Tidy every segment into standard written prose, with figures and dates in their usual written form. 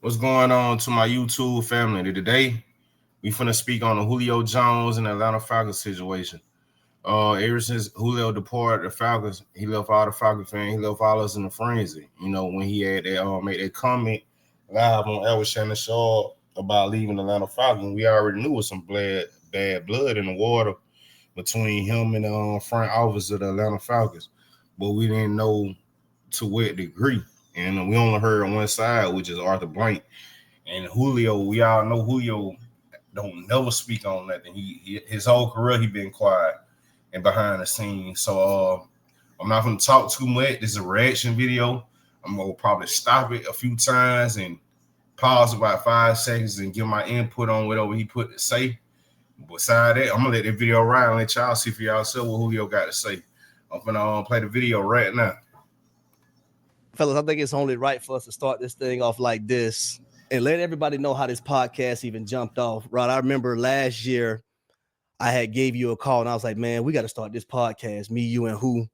What's going on to my YouTube family? Today, we finna speak on the Julio Jones and Atlanta Falcons situation. Ever since Julio departed the Falcons, he left all the Falcon fans, he left all us in a frenzy. You know, when he had that made that comment live on Elvis Shannon Shaw about leaving the Atlanta Falcons, we already knew it was some bad blood in the water between him and the front office of the Atlanta Falcons, but we didn't know to what degree. And we only heard on one side, which is Arthur Blank. And Julio, we all know Julio don't never speak on nothing. He his whole career he been quiet and behind the scenes. So I'm not gonna talk too much. This is a reaction video. I'm gonna probably stop it a few times and pause about 5 seconds and give my input on whatever he put to say. Beside that, I'm gonna let the video ride and let y'all see for y'all what Julio got to say. I'm gonna play the video right now. Fellas, I think it's only right for us to start this thing off like this and let everybody know how this podcast even jumped off. Rod, I remember last year I had gave you a call and I was like, man, we got to start this podcast. Me, you, and who.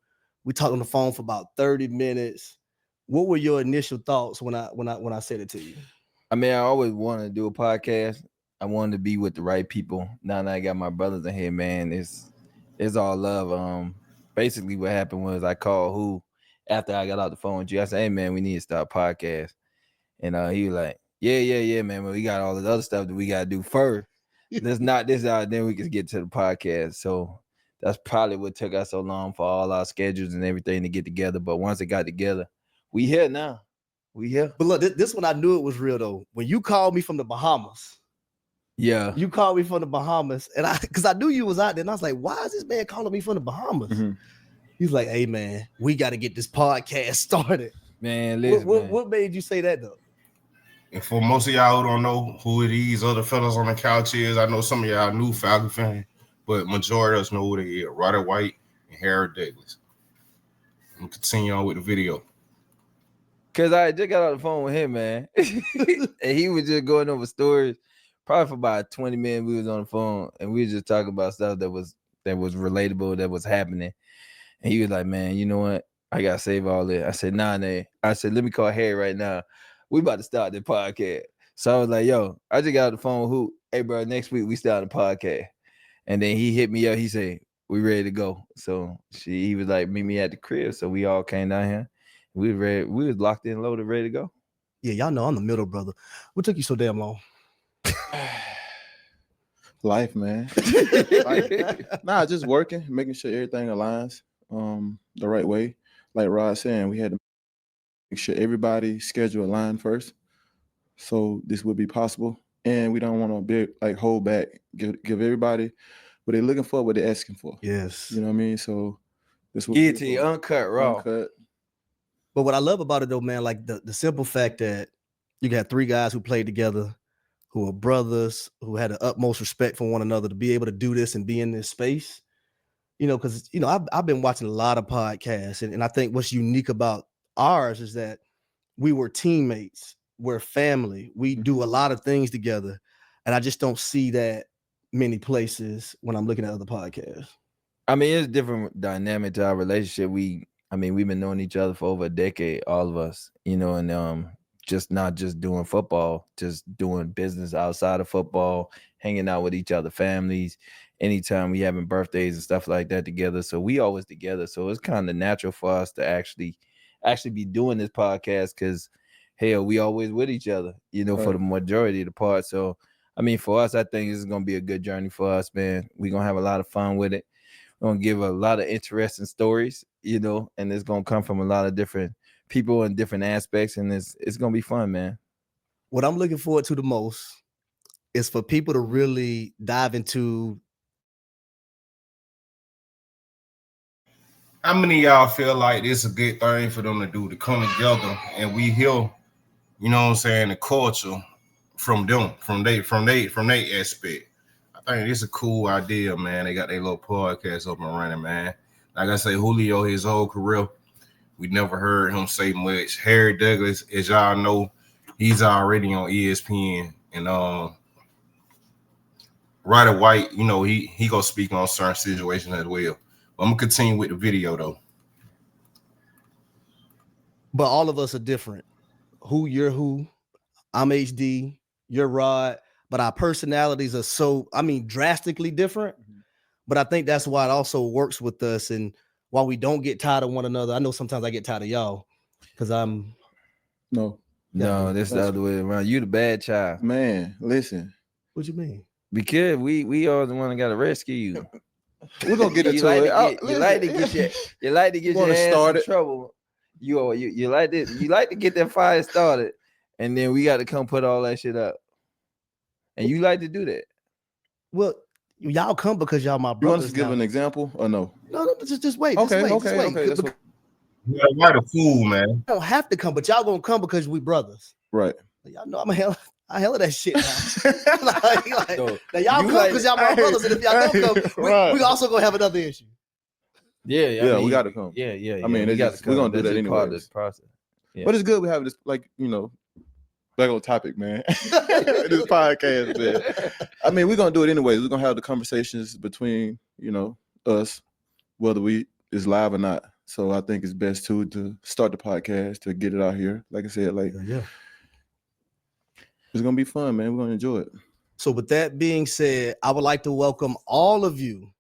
We talked on the phone for about 30 minutes. What were your initial thoughts when I said it to you? I mean, I always wanted to do a podcast. I wanted to be with the right people. Now that I got my brothers in here, man, it's all love. Basically what happened was I called who after I got off the phone with you. I said, hey man, we need to start a podcast. And he was like, yeah, man. But we got all this other stuff that we gotta do first. Let's knock this out, then we can get to the podcast. So that's probably what took us so long for all our schedules and everything to get together. But once it got together, we here now. We here. But look, this one I knew it was real though. When you called me from the Bahamas. Yeah. You called me from the Bahamas. And because I knew you was out there. And I was like, why is this man calling me from the Bahamas? Mm-hmm. He's like, hey man, we got to get this podcast started. Man, listen, what made you say that though? And for most of y'all who don't know who these other fellas on the couch is, I know some of y'all new Falcon fans, but majority of us know who they are. Ryder White and Harry Douglas. I'm continue on with the video. Cause I just got on the phone with him, man. And he was just going over stories. Probably for about 20 minutes, we was on the phone and we was just talking about stuff that was relatable, that was happening. And he was like, man, you know what? I got to save all this. I said, nah. I said, let me call Harry right now. We about to start the podcast. So I was like, yo, I just got on the phone with who? Hey, bro, next week we start the podcast. And then he hit me up. He said, we ready to go. So he was like, meet me at the crib. So we all came down here. We was ready. We was locked in, loaded, ready to go. Yeah, y'all know I'm the middle brother. What took you so damn long? Life, man. Nah, just working, making sure everything aligns the right way. Like Rod saying, we had to make sure everybody's schedule aligned first, so this would be possible. And we don't want to be like hold back, give everybody what they're looking for, what they're asking for. Yes, you know what I mean. So this would get to you uncut raw. But what I love about it though, man, like the simple fact that you got three guys who played together, who are brothers, who had the utmost respect for one another to be able to do this and be in this space. You know, because, you know, I've been watching a lot of podcasts, and I think what's unique about ours is that we were teammates, we're family, we do a lot of things together, and I just don't see that many places when I'm looking at other podcasts. I mean, it's a different dynamic to our relationship. We've been knowing each other for over a decade, all of us, you know, and just not just doing football, just doing business outside of football, hanging out with each other, families. Anytime we having birthdays and stuff like that together. So we always together. So it's kind of natural for us to actually be doing this podcast because, hell, we always with each other, you know, right, for the majority of the part. So, I mean, for us, I think this is going to be a good journey for us, man. We're going to have a lot of fun with it. We're going to give a lot of interesting stories, you know, and it's going to come from a lot of different people in different aspects. And it's going to be fun, man. What I'm looking forward to the most is for people to really dive into. How many of y'all feel like this is a good thing for them to do, to come together and we hear, you know what I'm saying, the culture from them, from their aspect? I think this is a cool idea, man. They got their little podcast up and running, man. Like I say, Julio, his whole career, we never heard him say much. Harry Douglas, as y'all know, he's already on ESPN, and Ryder White, you know, he gonna speak on certain situations as well. I'm gonna continue with the video though. But all of us are different. Who you're who, I'm HD, you're Rod, but our personalities are so, drastically different. But I think that's why it also works with us. And while we don't get tired of one another, I know sometimes I get tired of y'all because I'm. No. No, this the other way around. You the bad child. Man, listen. What you mean? Because we are the one that got to rescue you. We're gonna get into You like to get your ass started. in trouble. You like to get that fire started, and then we got to come put all that shit up. And you like to do that. Well, y'all come because y'all my You brothers. want us to give an example or no? No, just wait. Okay. Just wait. That's what... You're a fool, man. I don't have to come, but y'all gonna come because we brothers. Right. Y'all know I'm a hell of that shit now. Now y'all come like, because y'all my brothers, and if y'all don't come, we also gonna have another issue. Yeah, I mean, we got to come. Yeah. I mean, we're gonna do that anyway. Part of the process. Yeah. But it's good we have this, like, back on topic, man. This podcast, man. I mean, we're gonna do it anyways. We're gonna have the conversations between, us, whether we is live or not. So I think it's best to start the podcast to get it out here. Like I said, it's gonna be fun, man. We're gonna enjoy it. So with that being said, I would like to welcome all of you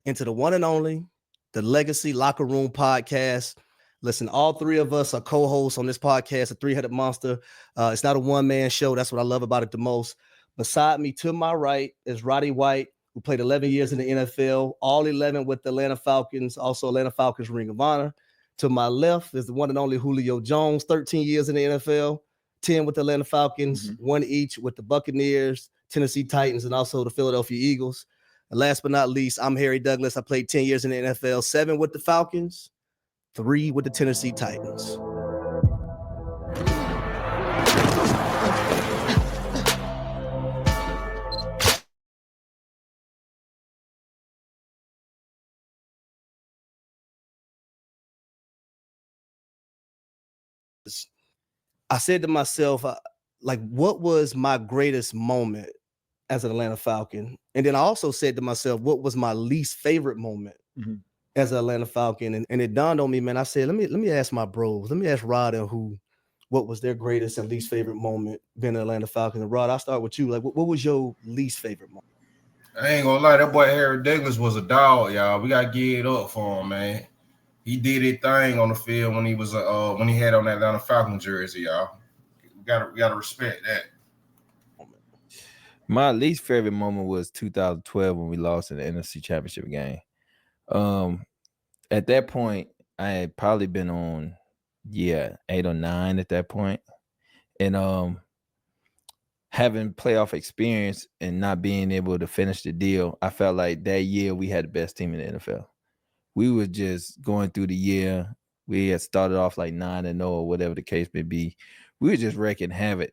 into the one and only, the Legacy Locker Room Podcast. Listen, all three of us are co-hosts on this podcast, a three-headed monster. It's not a one-man show. That's what I love about it the most. Beside me, to my right, is Roddy White, who played 11 years in the NFL, all 11 with the Atlanta Falcons, also Atlanta Falcons Ring of Honor. To my left is the one and only Julio Jones, 13 years in the NFL, 10 with the Atlanta Falcons, one each with the Buccaneers, Tennessee Titans, and also the Philadelphia Eagles. And last but not least, I'm Harry Douglas. I played 10 years in the NFL, 7 with the Falcons, 3 with the Tennessee Titans. I said to myself, what was my greatest moment as an Atlanta Falcon? And then I also said to myself, what was my least favorite moment as an Atlanta Falcon? And it dawned on me, man. I said, let me ask my bros. Let me ask Rod and what was their greatest and least favorite moment being an Atlanta Falcon. And Rod, I'll start with you. Like, what was your least favorite moment? I ain't gonna lie, that boy Harry Douglas was a dog, y'all. We gotta give it up for him, man. He did his thing on the field when he was when he had on that Atlanta Falcon jersey, y'all. We gotta respect that. My least favorite moment was 2012 when we lost in the NFC Championship game. At that point, I had probably been on 8 or 9 at that point. And having playoff experience and not being able to finish the deal, I felt like that year we had the best team in the NFL. We were just going through the year. We had started off like 9-0 or whatever the case may be. We were just wrecking havoc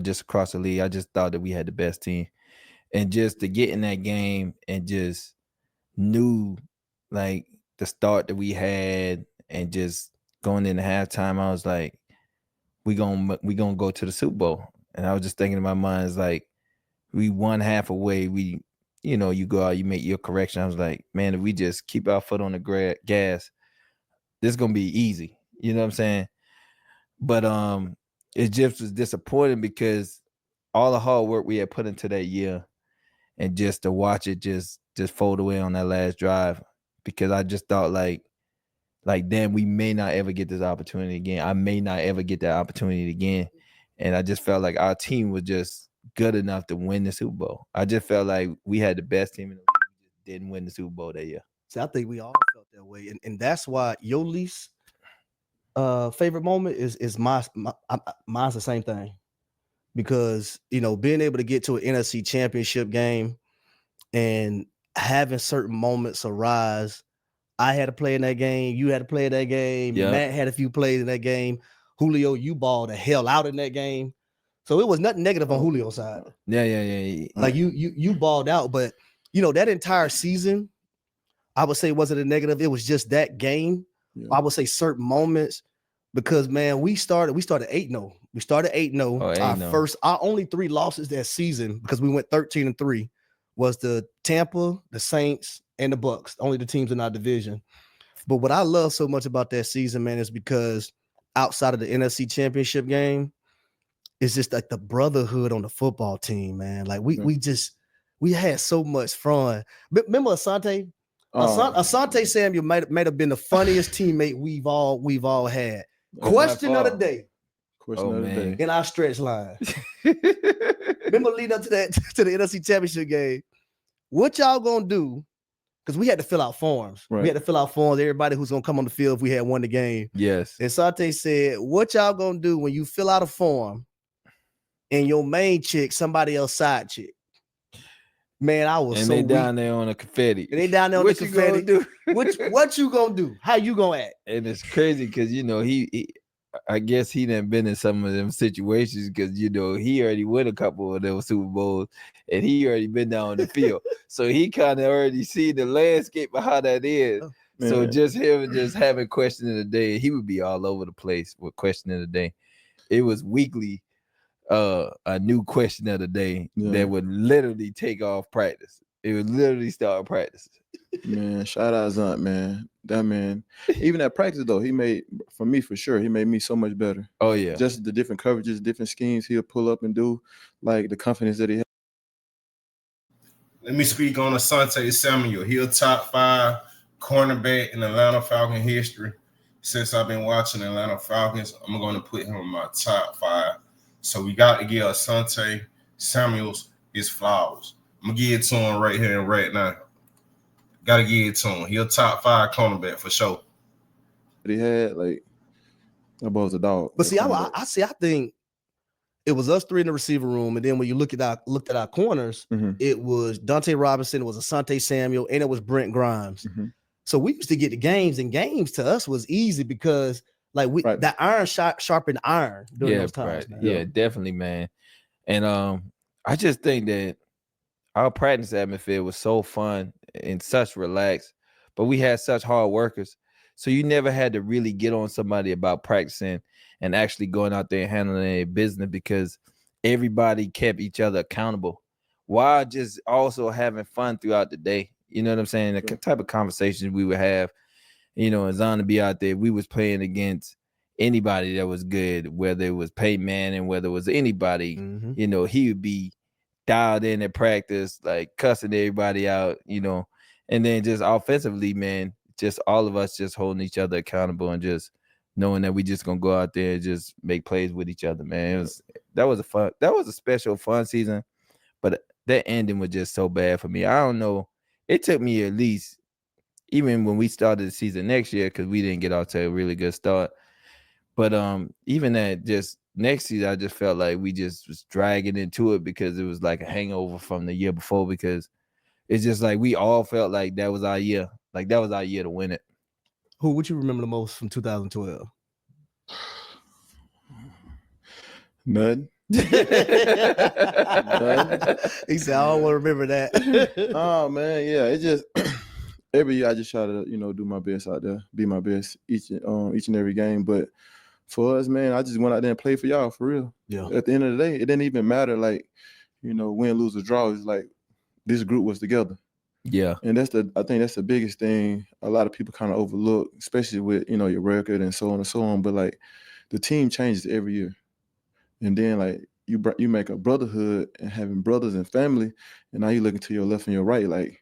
just across the league. I just thought that we had the best team. And just to get in that game and just knew like the start that we had and just going into halftime, I was like, we gonna go to the Super Bowl. And I was just thinking in my mind, it's like, we won half away. You go out, you make your correction. I was like, man, if we just keep our foot on the gas, this is going to be easy. You know what I'm saying? But it just was disappointing because all the hard work we had put into that year and just to watch it just fold away on that last drive, because I just thought like, damn, we may not ever get this opportunity again. I may not ever get that opportunity again. And I just felt like our team was just good enough to win the Super Bowl. I just felt like we had the best team in the league. We just didn't win the Super Bowl that year. See, I think we all felt that way. And that's why your least favorite moment is mine's the same thing. Because, being able to get to an NFC Championship game and having certain moments arise. I had to play in that game. You had to play in that game. Yep. Matt had a few plays in that game. Julio, you balled the hell out in that game. So it was nothing negative on Julio's side. Yeah. Like you balled out, but that entire season, I would say wasn't a negative. It was just that game. Yeah. I would say certain moments, because man, we started 8-0. We started 8-0. Our only 3 losses that season, because we went 13-3, was the Tampa, the Saints, and the Bucks, only the teams in our division. But what I love so much about that season, man, is because outside of the NFC Championship game, it's just like the brotherhood on the football team, man. Like we had so much fun. Remember Asante? Asante Samuel might have been the funniest teammate we've all had. Question of the day. Question of the day. In our stretch line. Remember leading up to the NFC Championship game. What y'all gonna do? Because we had to fill out forms. Right. We had to fill out forms. Everybody who's gonna come on the field if we had won the game. Yes. And Sante said, "What y'all gonna do when you fill out a form and your main chick, somebody else side chick?" Man, I was and so they weak. down there on the confetti. And they down there on what the you confetti. gonna do? What you gonna do? How you gonna act? And it's crazy because he I guess he done been in some of them situations because he already won a couple of those Super Bowls and he already been down on the field. So he kind of already see the landscape of how that is. So just him just having question of the day, he would be all over the place with question of the day. It was weekly a new question of the day that would literally take off practice. It would literally start practice. Man, shout out Zunt, man. That man, even at practice though, he made me so much better. Oh yeah. Just the different coverages, different schemes he'll pull up and do, like the confidence that he has. Let me speak on Asante Samuel. He a top 5 cornerback in Atlanta Falcon history. Since I've been watching Atlanta Falcons, I'm going to put him in my top 5. So we got to give Asante Samuels his flowers. I'm going to give it to him right here and right now. Got to give it to him. He a top 5 cornerback for sure. But he had, like, that boy was a dog. But see, I think it was us 3 in the receiver room, and then when you looked at our corners, it was Dante Robinson, it was Asante Samuel, and it was Brent Grimes. So we used to get the games, and games to us was easy because like that iron sharpened iron during those times. Man. Yeah, definitely, man. And I just think that our practice atmosphere was so fun and such relaxed, but we had such hard workers. So you never had to really get on somebody about practicing and actually going out there and handling their business because everybody kept each other accountable while just also having fun throughout the day. You know what I'm saying? The type of conversations we would have, and Zon to be out there, we was playing against anybody that was good, whether it was Peyton Manning, whether it was anybody, he would be dialed in at practice, like cussing everybody out, and then just offensively, man, just all of us just holding each other accountable and just knowing that we just gonna go out there and just make plays with each other, man. That was a special fun season, but that ending was just so bad for me. I don't know. It took me at least, even when we started the season next year, because we didn't get off to a really good start. But even that just next season, I just felt like we just was dragging into it because it was like a hangover from the year before, because it's just like we all felt like that was our year. Like that was our year to win it. Who would you remember the most from 2012? None. He said, I don't want to remember that. Oh man, yeah. It just every year I just try to, do my best out there, be my best each and every game. But for us, man, I just went out there and played for y'all for real. Yeah. At the end of the day, it didn't even matter, like, win, lose, or draw. It's like this group was together. Yeah. And I think that's the biggest thing a lot of people kind of overlook, especially with, your record and so on and so on. But like the team changes every year. And then like you make a brotherhood and having brothers and family, and now you looking to your left and your right, like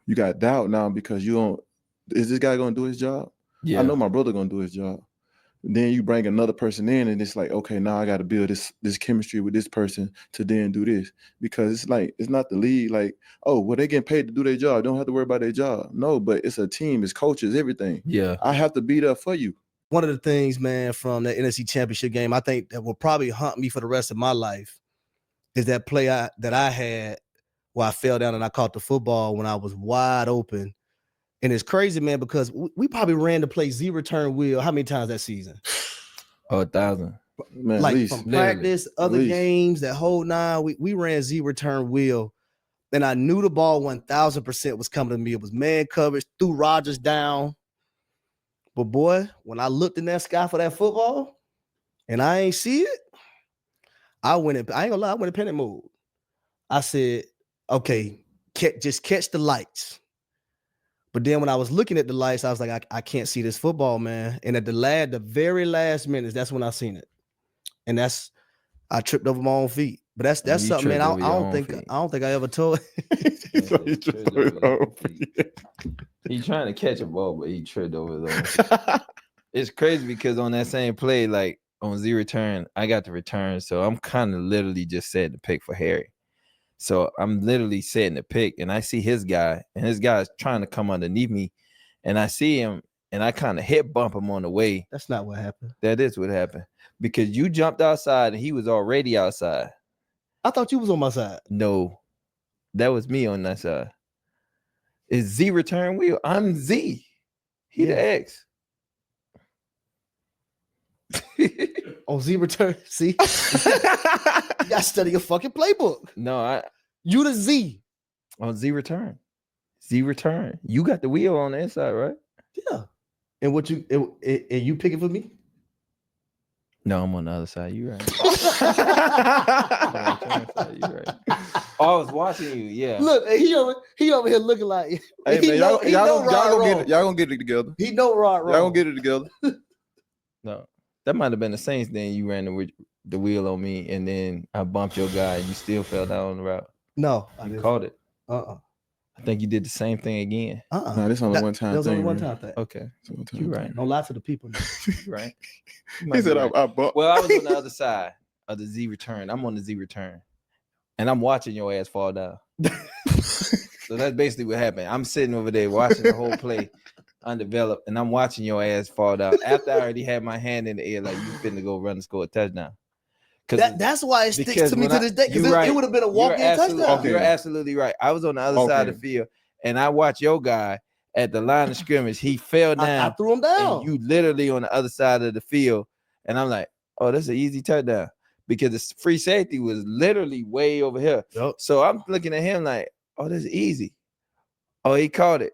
you got doubt now because is this guy gonna do his job? Yeah. I know my brother gonna do his job. Then you bring another person in and it's like, okay, now I got to build this chemistry with this person to then do this. Because it's like, it's not the league like, oh, well, they getting paid to do their job. Don't have to worry about their job. No, but it's a team, it's coaches, everything. Yeah. I have to be there for you. One of the things, man, from the NFC Championship game, I think that will probably haunt me for the rest of my life is that play that I had where I fell down and I caught the football when I was wide open. And it's crazy, man, because we probably ran the play Z return wheel how many times that season? 1,000. Man, like at least, from practice, other games, that whole 9, we ran Z return wheel. And I knew the ball 1,000% was coming to me. It was man coverage, threw Rodgers down. But boy, when I looked in that sky for that football and I ain't see it, I ain't gonna lie, I went in panic mode. I said, okay, just catch the lights. But then when I was looking at the lights, I was like, I can't see this football, man. And at the very last minutes, that's when I seen it. And that's I tripped over my own feet. But that's You something, man. tripped over I your don't own think feet. I ever told. So he tripped over his own feet. He trying to catch a ball, but he tripped over his own. It's crazy because on that same play, like on Z return, I got the return. So I'm kind of literally just setting the pick for Harry. So I'm literally setting the pick, and I see his guy, and his guy's trying to come underneath me, and I see him, and I kind of hip bump him on the way. That's not what happened. That is what happened because you jumped outside, and he was already outside. I thought you was on my side. No, that was me on that side. It's Z return wheel. I'm Z. He the X. On Z return. See? You gotta study your fucking playbook. No, You the Z. on Z return. Z return. You got the wheel on the inside, right? Yeah. And what you and you picking for me? No, I'm on the other side. You right. You right. Oh, I was watching you. Yeah. Look, and he over here looking like Hey he man, know y'all Rod gonna get it together. He know Rod Y'all wrong. gonna get it together. No, that might have been the Saints. Then you ran the wheel on me, and then I bumped your guy, and you still fell down the route. No, I You didn't. caught it. Uh-uh. I think you did the same thing again. No, this only one time That was thing. only one man. time thing. Okay, It's one time you thing. right. Don't lie to the people. You right. You He might said be right. I bumped. Well, I was on the other side of the Z return. I'm on the Z return, and I'm watching your ass fall down. So that's basically what happened. I'm sitting over there watching the whole play undeveloped, and I'm watching your ass fall down after I already had my hand in the air like you finna go run and score a touchdown. That's why it sticks to me when to this day. Because you're right. it would have been a walk-in touchdown. Okay. You're absolutely right. I was on the other side of the field, and I watched your guy at the line of scrimmage. He fell down. I threw him down. And you literally on the other side of the field, and I'm like, oh, that's an easy touchdown because the free safety was literally way over here. Yep. So I'm looking at him like, oh, that's easy. Oh, he caught it.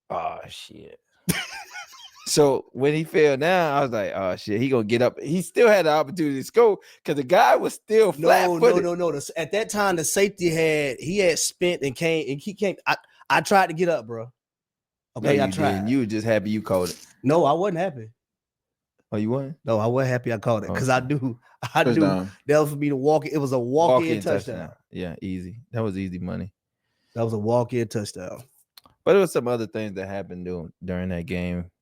Oh shit. So when he fell down, I was like, oh shit, he gonna get up. He still had the opportunity to score because the guy was still flat-footed. No. At that time, the safety had spent and came, and he came. I tried to get up, bro. Okay, No, I you tried. didn't. You were just happy you caught it. No, I wasn't happy. Oh, you weren't? No, I wasn't happy I caught it because I knew Touchdown. that was for me to walk. It was a walk-in touchdown. Yeah, easy. That was easy money. That was a walk-in touchdown. But there was some other things that happened during that game.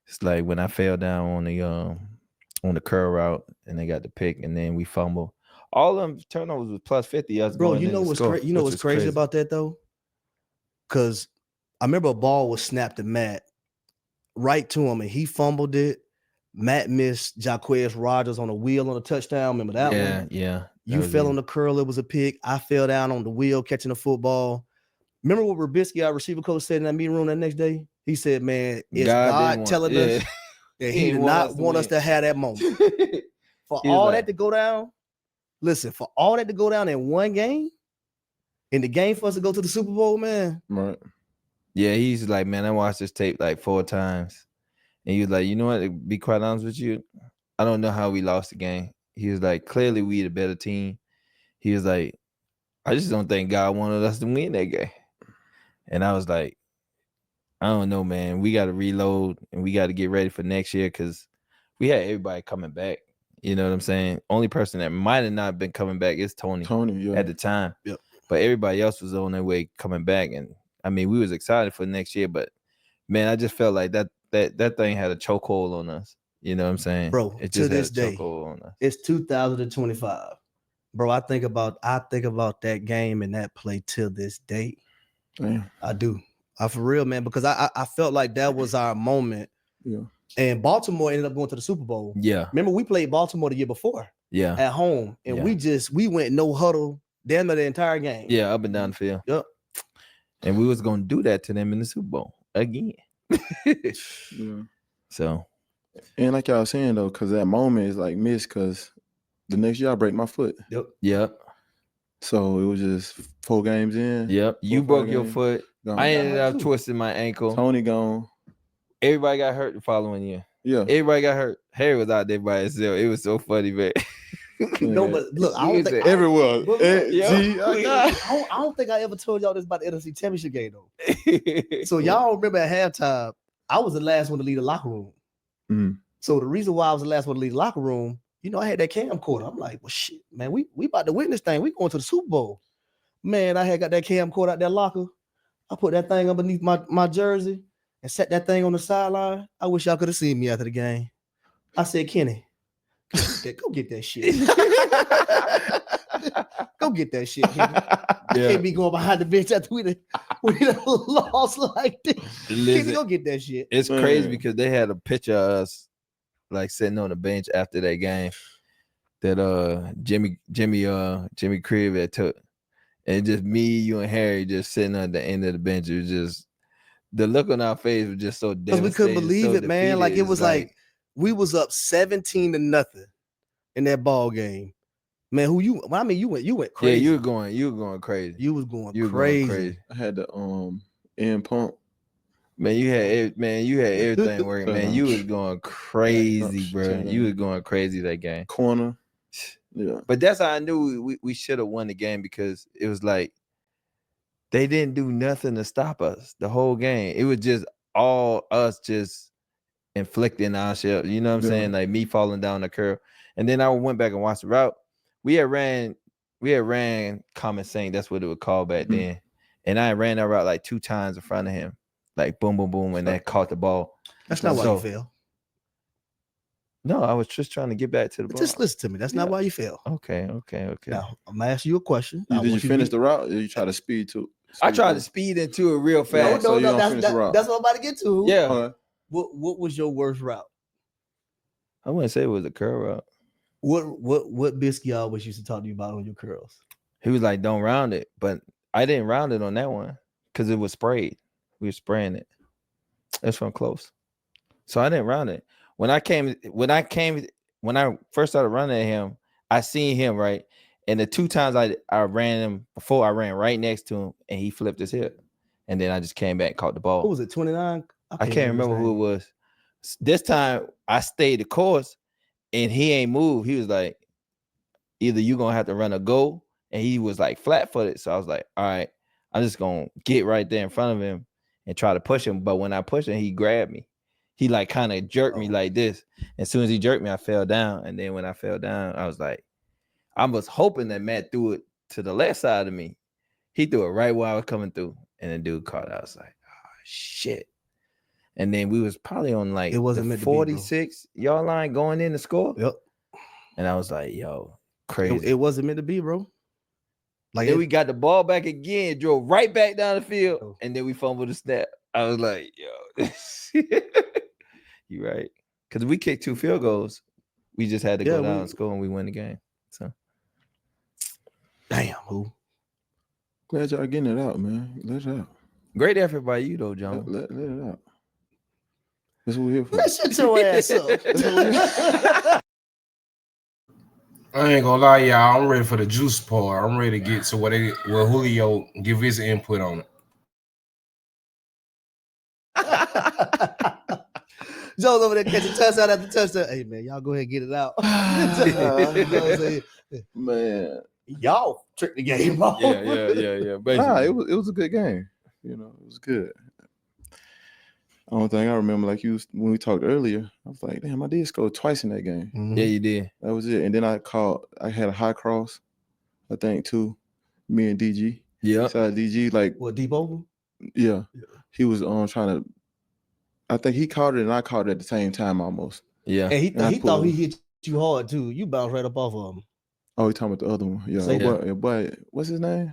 It's like when I fell down on the curl route and they got the pick and then we fumbled. All of them turnovers was plus 50. Us Bro, going you in know to what's score, crazy? You know which what's was crazy about that though? Because I remember a ball was snapped to Matt right to him and he fumbled it. Matt missed Jaquez Rogers on a wheel on a touchdown. Remember that one? Yeah. You fell on the curl. It was a pick. I fell down on the wheel catching the football. Remember what Rubisky, our receiver coach, said in that meeting room that next day? He said, man, it's God telling us that he did not want us to have that moment. For all that to go down, listen, for all that to go down in one game, in the game for us to go to the Super Bowl, man. Right. Yeah, he's like, man, I watched this tape like 4 times. And he was like, you know what? To be quite honest with you, I don't know how we lost the game. He was like, clearly we the better team. He was like, I just don't think God wanted us to win that game. And I was like, I don't know, man. We got to reload and we got to get ready for next year because we had everybody coming back. You know what I'm saying? Only person that might have not been coming back is Tony yeah. at the time. Yep. But everybody else was on their way coming back. And I mean, we was excited for next year, but man, I just felt like that thing had a chokehold on us. You know what I'm saying? Bro, it to just this had a day, chokehold on us. it's 2025. Bro, I think about that game and that play till this day. Damn. I do. I for real, man, because I felt like that was our moment. Yeah. And Baltimore ended up going to the Super Bowl. Yeah. Remember, we played Baltimore the year before. Yeah. At home. And we went no huddle damn near the entire game. Yeah, up and down the field. Yep. And we was gonna do that to them in the Super Bowl again. Yeah. So and like y'all saying though, because that moment is like missed because the next year I break my foot. Yep. So it was just 4 games in. Yep. You broke your foot. Gone. I ended up twisting my ankle. Tony gone. Everybody got hurt the following year. Yeah. Everybody got hurt. Harry was out there by himself. It was so funny, man. No, but look, I don't think everywhere. I don't think I ever told y'all this about the NFC Championship game though. So y'all remember at halftime, I was the last one to leave the locker room. Mm. So the reason why I was the last one to leave the locker room, I had that camcorder. I'm like, well, shit, man, we about to win this thing. We going to the Super Bowl. Man, I had got that camcorder out that locker. I put that thing underneath my jersey and set that thing on the sideline. I wish y'all could have seen me after the game. I said, Kenny, go get that shit. Go get that shit, Kenny. I can't be going behind the bench after we lost like this. Kenny, go get that shit. It's crazy because they had a picture of us like sitting on the bench after that game that Jimmy Cribb had took. And just me, you, and Harry just sitting at the end of the bench. It was just the look on our face was just so devastating. Because we couldn't believe it, man. Like it was like we was up 17-0 in that ball game. Man, you went crazy. Yeah, you were going crazy. You was going crazy. I had the end pump. Man, you had everything working. Man, you was going crazy, bro. You was going crazy that game. Corner. Yeah. But that's how I knew we should have won the game, because it was like they didn't do nothing to stop us the whole game. It was just all us just inflicting our shit. You know what I'm saying? Like me falling down the curve. And then I went back and watched the route. We had ran common saying, that's what it was called back then. And I ran that route like 2 times in front of him. Like boom, boom, boom, and that caught the ball. That's not why you fell. No, I was just trying to get back to the ball. Just listen to me. That's not why you fell. Okay. Now, I'm going to ask you a question. Did you finish the route, or you try to speed to? I tried to speed into it real fast. No, that's what I'm about to get to. Yeah. What was your worst route? I wouldn't say it was a curl route. What Biscuit always used to talk to you about on your curls? He was like, don't round it. But I didn't round it on that one because it was sprayed. We were spraying it. It's from close. So I didn't round it. When I first started running at him, I seen him, right? And the 2 times I ran him before, I ran right next to him and he flipped his hip. And then I just came back and caught the ball. Who was it, 29? I can't remember who it was. This time I stayed the course and he ain't moved. He was like, either you gonna have to run a go, and he was like flat-footed. So I was like, all right, I'm just gonna get right there in front of him and try to push him. But when I pushed him, he grabbed me. He like kind of jerked me like this. As soon as he jerked me, I fell down. And then when I fell down, I was like, I was hoping that Matt threw it to the left side of me. He threw it right where I was coming through. And the dude caught it. I was like, oh, shit. And then we was probably on like it wasn't the 46-yard line going in to score. Yep. And I was like, yo, crazy. It wasn't meant to be, bro. Like then we got the ball back again, drove right back down the field, and then we fumbled the snap. I was like, yo, you right. Because we kicked 2 field goals. We just had to go down and score, and we win the game. So damn, who? Glad y'all getting it out, man. Let it out. Great effort by you, though, John. Let it out. That's what we're here for. Let's shut your ass up. I ain't gonna lie, y'all. I'm ready for the juice part. I'm ready to get to what Julio give his input on it. Joe's over there catching touchdown after touchdown. Hey man, y'all go ahead and get it out. Man, y'all tricked the game off. Yeah. Nah, it was a good game. You know, it was good. Only thing I remember, like when we talked earlier, I was like, damn, I did score twice in that game. Mm-hmm. Yeah, you did. That was it. And then I had a high cross, I think, too. Me and DG. Yeah. So DG, like what, deep over? Yeah. He was trying to. I think he caught it and I caught it at the same time almost. Yeah. And he thought he hit you hard too. You bounced right up off of him. Oh, he talking about the other one. Yeah. Boy, what's his name?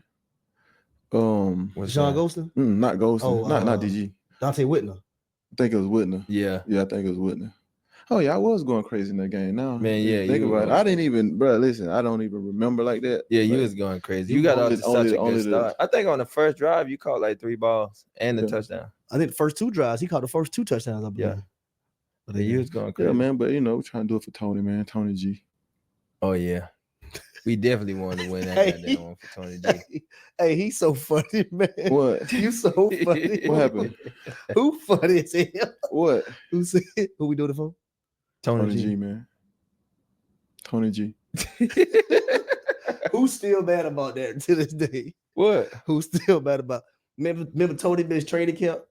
Sean Ghostin? Not Ghostin. Not DG. Dante Whitner. I think it was Whitner. Yeah. Yeah, I think it was Whitner. Oh yeah, I was going crazy in that game. Now, man, yeah. Think about it. I didn't even, bro. Listen, I don't even remember like that. Yeah, you was going crazy. You got off to such a good start. I think on the first drive you caught like 3 balls and the touchdown. I think the first 2 drives he caught the first 2 touchdowns. I believe. Yeah. But you was going crazy. Yeah, man. But trying to do it for Tony, man. Tony G. Oh yeah. We definitely wanted to win that goddamn one for Tony G. Hey, he's so funny, man. What? You so funny. What happened? Who funny as hell? What? Who said? Who we doing it for? Tony G, man. Tony G. Who's still mad about that to this day? What? Who's still mad about? Remember Tony missed training camp?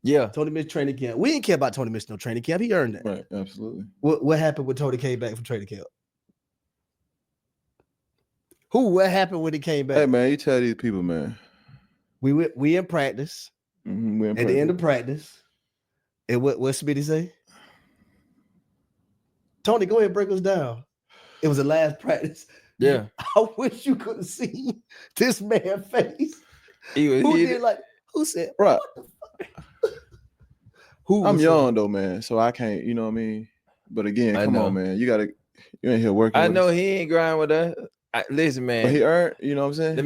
Yeah. Tony missed training camp. We didn't care about Tony missing no training camp. He earned that. Right, absolutely. What happened when Tony came back from training camp? What happened when he came back? Hey man, you tell these people, man. We in practice. We in At the end of practice. And what Smitty say? Tony, go ahead and break us down. It was the last practice. Yeah. I wish you could have seen this man's face. Who said, right. What the fuck? I'm young though, man. So I can't, you know what I mean? But again, come on, man. You ain't here working. I know he ain't grinding with us. Listen, man. But he earned, you know what I'm saying? Let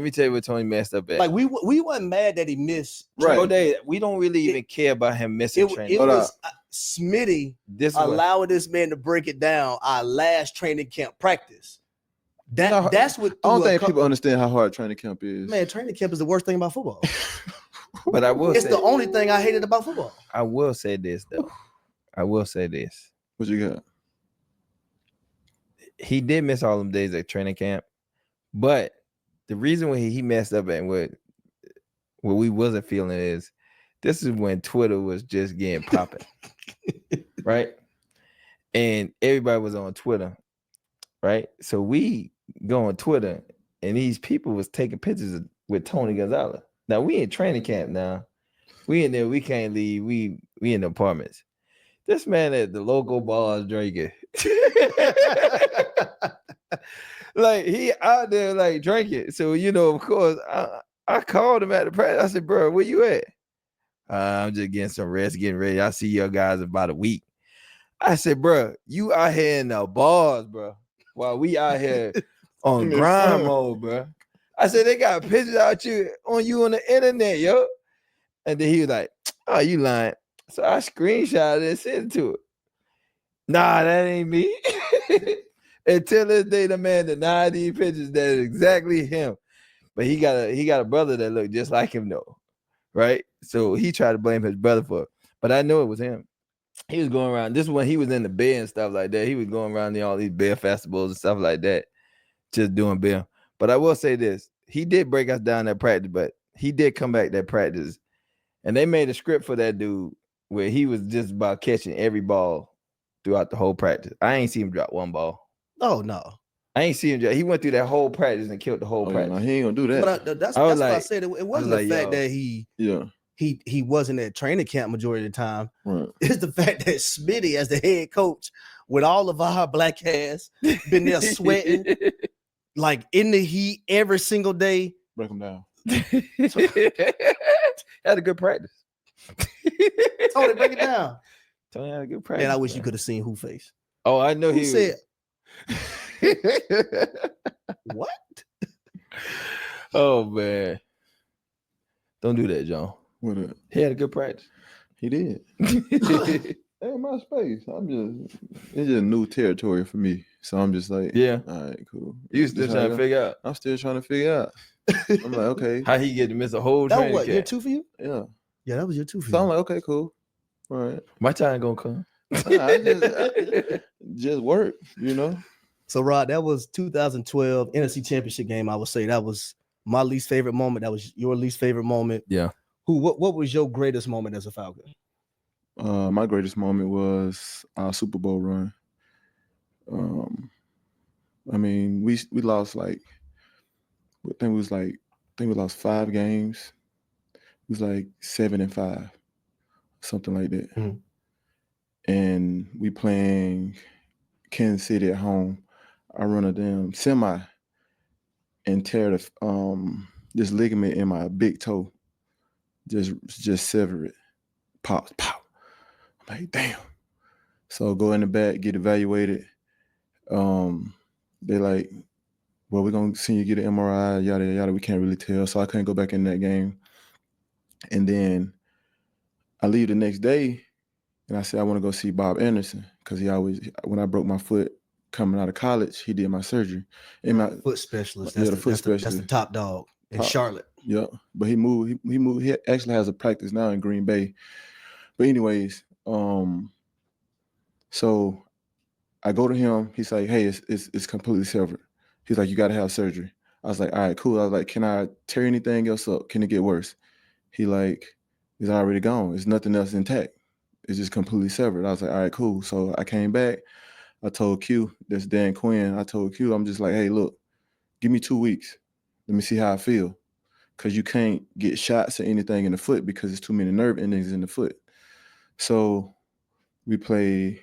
me tell you what Tony messed up at. Like we wasn't mad that he missed. Right. We don't really even care about him missing training. It was Smitty allowing this man to break it down our last training camp practice. That's what I don't think people understand how hard training camp is. Man, training camp is the worst thing about football. But I will it's the only thing I hated about football. I will say this though. What you got? He did miss all them days at training camp, but the reason why he messed up and what we wasn't feeling is this is when Twitter was just getting popping, right? And everybody was on Twitter, right? So we go on Twitter, and these people was taking pictures with Tony Gonzalez. Now we in training camp now. We in there, we can't leave. We in the apartments. This man at the local bars drinking. Like he out there like drinking. So, you know, of course, I called him at the practice. I said, bro, where you at? I'm just getting some rest, getting ready. I'll see your guys in about a week. I said, bro, you out here in the bars, bro, while we out here on grind mode, bro. I said, they got pictures on you on the internet, yo. And then he was like, oh, you lying. So I screenshotted it and sent it to it. Nah, that ain't me. Until this day, the man denied these pictures that is exactly him. But he got a brother that looked just like him, though. Right? So he tried to blame his brother for it. But I know it was him. He was going around. This is when he was in the beer and stuff like that. He was going around to all these beer festivals and stuff like that, just doing beer. But I will say this. He did break us down that practice, but he did come back that practice. And they made a script for that dude where he was just about catching every ball throughout the whole practice. I ain't seen him drop one ball. Oh, no. I ain't seen him drop. He went through that whole practice and killed the whole practice. No, he ain't gonna do that. But that's what I said. It wasn't the fact that he wasn't at training camp majority of the time. Right. It's the fact that Smitty, as the head coach, with all of our black ass, been there sweating, like in the heat every single day. Break him down. Had a good practice. Tony, break it down. Tony had a good practice. And I wish you could have seen who face. Oh, I know he said. What? Oh man. Don't do that, John. What up? He had a good practice. He did. Hey, my space. It's just new territory for me. So I'm just like, yeah. All right, cool. You still trying to figure out? I'm still trying to figure out. I'm like, okay. How he get to miss a whole training camp? Year 2 for you? Yeah. Yeah, that was year 2 for you. So I'm like, okay, cool. All right. My time gonna come. I just work, you know. So Rod, that was 2012 NFC Championship game. I would say that was my least favorite moment. That was your least favorite moment. Yeah. What was your greatest moment as a Falcon? My greatest moment was our Super Bowl run. I mean, we lost like, I think we lost 5 games. It was like 7-5, something like that. Mm-hmm. And we playing Kansas City at home. I run a damn semi and tear this ligament in my big toe. Just sever it. Pop. I'm like, damn. So go in the back, get evaluated. They like, well, we're gonna send you get an MRI, yada yada. We can't really tell. So I couldn't go back in that game. And then I leave the next day and I said I want to go see Bob Anderson because when I broke my foot coming out of college, he did my surgery. And my foot specialist. That's the foot specialist. That's the top dog in Charlotte. Yeah, but he moved. He moved. He actually has a practice now in Green Bay. But anyways, so I go to him. He's like, "Hey, it's completely severed." He's like, "You got to have surgery." I was like, "All right, cool." I was like, "Can I tear anything else up? Can it get worse?" He like, It's already gone. It's nothing else intact. It's just completely severed. I was like, all right, cool. So I came back. I told Q, that's Dan Quinn. I told Q, I'm just like, hey, look, give me 2 weeks. Let me see how I feel. Because you can't get shots or anything in the foot because it's too many nerve endings in the foot. So I think